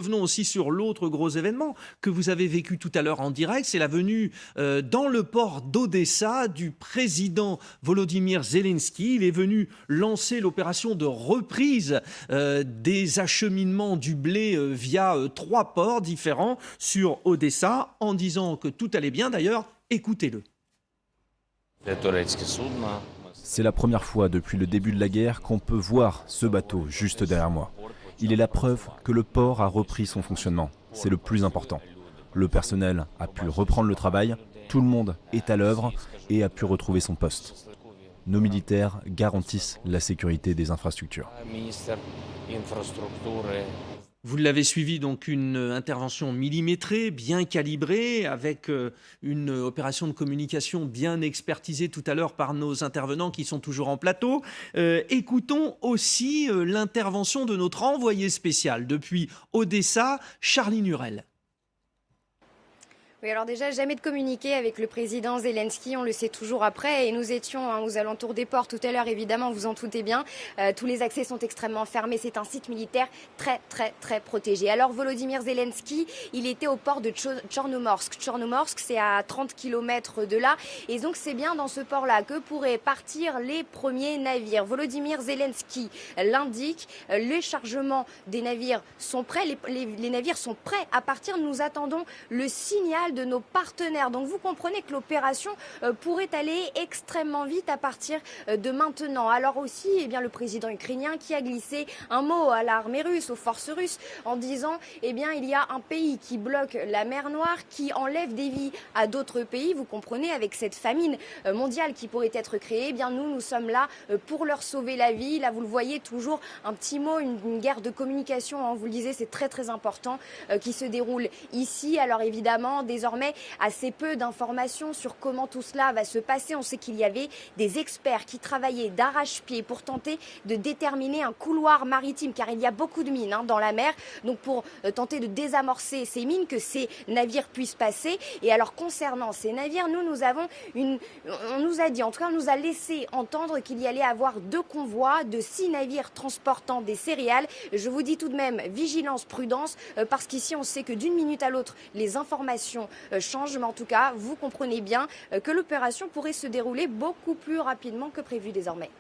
Revenons aussi sur l'autre gros événement que vous avez vécu tout à l'heure en direct, c'est la venue dans le port d'Odessa du président Volodymyr Zelensky. Il est venu lancer l'opération de reprise des acheminements du blé via 3 ports différents sur Odessa, en disant que tout allait bien. D'ailleurs, écoutez-le. C'est la première fois depuis le début de la guerre qu'on peut voir ce bateau juste derrière moi. Il est la preuve que le port a repris son fonctionnement. C'est le plus important. Le personnel a pu reprendre le travail, tout le monde est à l'œuvre et a pu retrouver son poste. Nos militaires garantissent la sécurité des infrastructures. Vous l'avez suivi, donc une intervention millimétrée, bien calibrée, avec une opération de communication bien expertisée tout à l'heure par nos intervenants qui sont toujours en plateau. Écoutons aussi l'intervention de notre envoyé spécial depuis Odessa, Charline Hurel. Oui, alors déjà, jamais de communiquer avec le président Zelensky, on le sait toujours après. Et nous étions aux alentours des ports tout à l'heure, évidemment, vous en doutez bien. Tous les accès sont extrêmement fermés. C'est un site militaire très protégé. Alors, Volodymyr Zelensky, il était au port de Tchornomorsk. Tchornomorsk, c'est à 30 km de là. Et donc, c'est bien dans ce port-là que pourraient partir les premiers navires. Volodymyr Zelensky l'indique. Les chargements des navires sont prêts. Les navires sont prêts à partir. Nous attendons le signal de nos partenaires. Donc vous comprenez que l'opération pourrait aller extrêmement vite à partir de maintenant. Alors aussi, eh bien, le président ukrainien qui a glissé un mot à l'armée russe, aux forces russes, en disant eh bien, il y a un pays qui bloque la mer Noire, qui enlève des vies à d'autres pays. Vous comprenez, avec cette famine mondiale qui pourrait être créée, eh bien, nous sommes là pour leur sauver la vie. Là, vous le voyez, toujours un petit mot, une guerre de communication, hein, vous le disiez, c'est très important qui se déroule ici. Alors évidemment, désormais assez peu d'informations sur comment tout cela va se passer. On sait qu'il y avait des experts qui travaillaient d'arrache-pied pour tenter de déterminer un couloir maritime, car il y a beaucoup de mines dans la mer, donc pour tenter de désamorcer ces mines, que ces navires puissent passer. Et alors concernant ces navires, on nous a dit, en tout cas on nous a laissé entendre qu'il y allait avoir 2 convois de 6 navires transportant des céréales. Je vous dis tout de même, vigilance, prudence, parce qu'ici on sait que d'une minute à l'autre, les informations change, mais en tout cas, vous comprenez bien que l'opération pourrait se dérouler beaucoup plus rapidement que prévu désormais.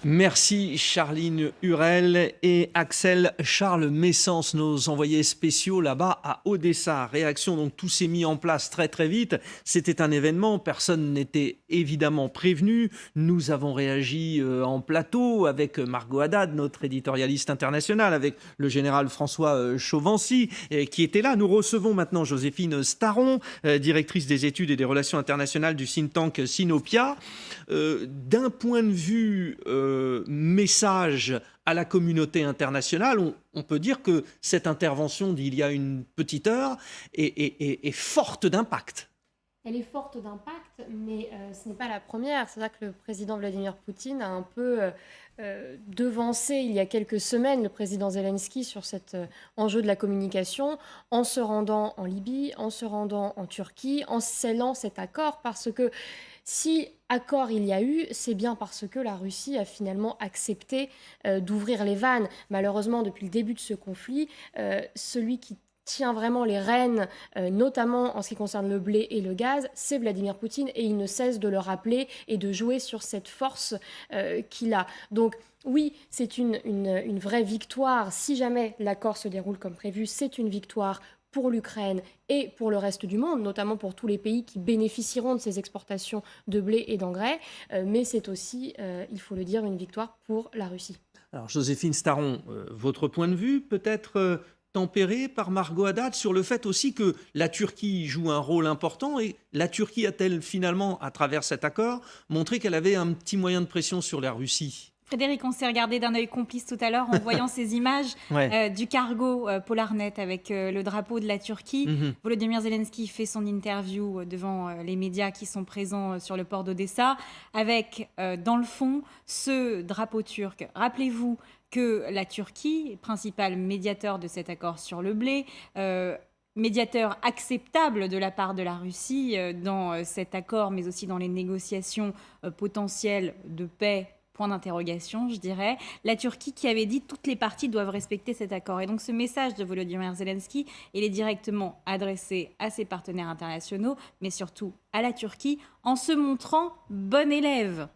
Merci Charline Hurel et Axel Charles Messens, nos envoyés spéciaux là-bas à Odessa. Réaction, donc tout s'est mis en place très vite. C'était un événement, personne n'était évidemment prévenu. Nous avons réagi en plateau avec Margot Haddad, notre éditorialiste international, avec le général François Chauvency qui était là. Nous recevons maintenant Joséphine Staron, directrice des études et des relations internationales du think tank Sinopia. D'un point de vue message à la communauté internationale, on peut dire que cette intervention d'il y a une petite heure est forte d'impact. Elle est forte d'impact, mais ce n'est pas la première. C'est vrai que le président Vladimir Poutine a un peu devancé il y a quelques semaines le président Zelensky sur cet enjeu de la communication en se rendant en Libye, en se rendant en Turquie, en scellant cet accord, parce que si accord il y a eu, c'est bien parce que la Russie a finalement accepté d'ouvrir les vannes. Malheureusement, depuis le début de ce conflit, celui qui tient vraiment les rênes, notamment en ce qui concerne le blé et le gaz, c'est Vladimir Poutine, et il ne cesse de le rappeler et de jouer sur cette force qu'il a. Donc oui, c'est une vraie victoire. Si jamais l'accord se déroule comme prévu, c'est une victoire pour l'Ukraine et pour le reste du monde, notamment pour tous les pays qui bénéficieront de ces exportations de blé et d'engrais, mais c'est aussi, il faut le dire, une victoire pour la Russie. Alors Joséphine Staron, votre point de vue peut-être tempéré par Margot Haddad sur le fait aussi que la Turquie joue un rôle important, et la Turquie a-t-elle finalement, à travers cet accord, montré qu'elle avait un petit moyen de pression sur la Russie ? Frédéric, on s'est regardé d'un œil complice tout à l'heure en voyant ces images du cargo Polarnet avec le drapeau de la Turquie. Volodymyr Zelensky fait son interview devant les médias qui sont présents sur le port d'Odessa avec, dans le fond, ce drapeau turc. Rappelez-vous que la Turquie, principal médiateur de cet accord sur le blé, médiateur acceptable de la part de la Russie dans cet accord, mais aussi dans les négociations potentielles de paix point d'interrogation, je dirais. La Turquie qui avait dit toutes les parties doivent respecter cet accord. Et donc ce message de Volodymyr Zelensky, il est directement adressé à ses partenaires internationaux, mais surtout à la Turquie, en se montrant bon élève.